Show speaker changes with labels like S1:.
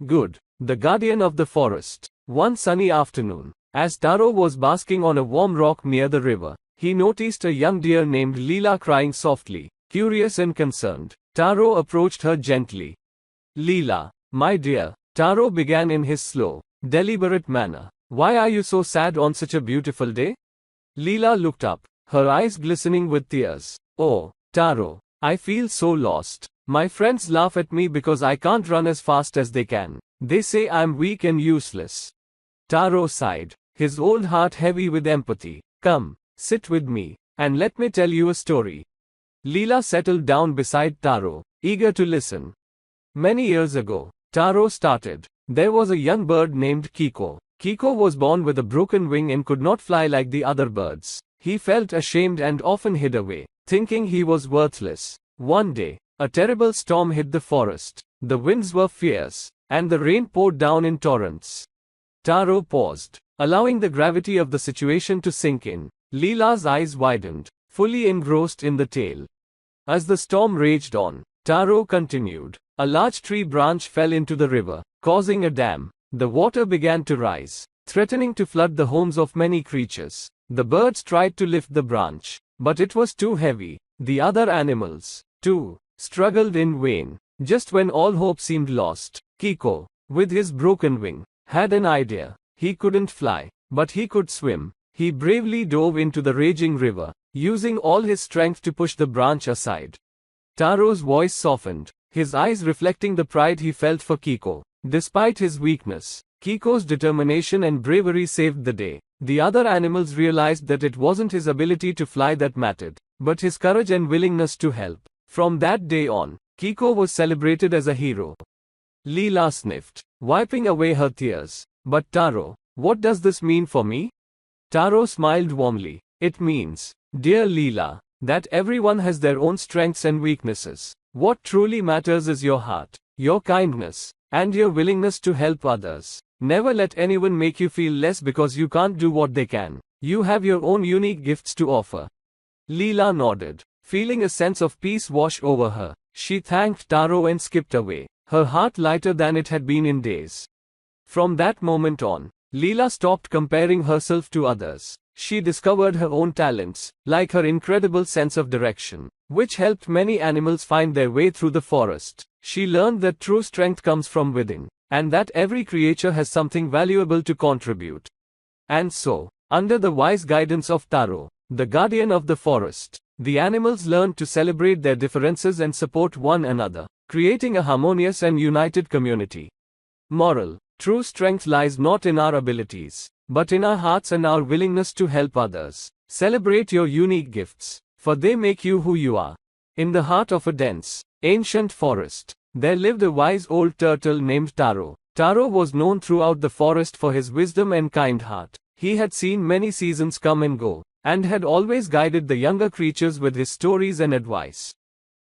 S1: Good. The guardian of the forest. One sunny afternoon, as Taro was basking on a warm rock near the river, he noticed a young deer named Leela crying softly, curious and concerned. Taro approached her gently. Leela, my dear, Taro began in his slow, deliberate manner. Why are you so sad on such a beautiful day? Leela looked up, her eyes glistening with tears. Oh, Taro, I feel so lost. My friends laugh at me because I can't run as fast as they can. They say I'm weak and useless. Taro sighed, his old heart heavy with empathy. Come, sit with me, and let me tell you a story. Leela settled down beside Taro, eager to listen. Many years ago, Taro started. There was a young bird named Kiko. Kiko was born with a broken wing and could not fly like the other birds. He felt ashamed and often hid away, thinking he was worthless. One day, a terrible storm hit the forest. The winds were fierce, and the rain poured down in torrents. Taro paused, allowing the gravity of the situation to sink in. Leela's eyes widened, fully engrossed in the tale. As the storm raged on, Taro continued. A large tree branch fell into the river, causing a dam. The water began to rise, threatening to flood the homes of many creatures. The birds tried to lift the branch, but it was too heavy. The other animals, too, struggled in vain. Just when all hope seemed lost, Kiko, with his broken wing, had an idea. He couldn't fly, but he could swim. He bravely dove into the raging river, using all his strength to push the branch aside. Taro's voice softened, his eyes reflecting the pride he felt for Kiko. Despite his weakness, Kiko's determination and bravery saved the day. The other animals realized that it wasn't his ability to fly that mattered, but his courage and willingness to help. From that day on, Kiko was celebrated as a hero. Leela sniffed, wiping away her tears. But Taro, what does this mean for me? Taro smiled warmly. It means, dear Leela, that everyone has their own strengths and weaknesses. What truly matters is your heart, your kindness, and your willingness to help others. Never let anyone make you feel less because you can't do what they can. You have your own unique gifts to offer. Leela nodded, feeling a sense of peace wash over her. She thanked Taro and skipped away, her heart lighter than it had been in days. From that moment on, Leela stopped comparing herself to others. She discovered her own talents, like her incredible sense of direction, which helped many animals find their way through the forest. She learned that true strength comes from within, and that every creature has something valuable to contribute. And so, under the wise guidance of Taro, the guardian of the forest, the animals learned to celebrate their differences and support one another, creating a harmonious and united community. Moral: true strength lies not in our abilities, but in our hearts and our willingness to help others. Celebrate your unique gifts, for they make you who you are. In the heart of a dense, ancient forest, there lived a wise old turtle named Taro. Taro was known throughout the forest for his wisdom and kind heart. He had seen many seasons come and go, and had always guided the younger creatures with his stories and advice.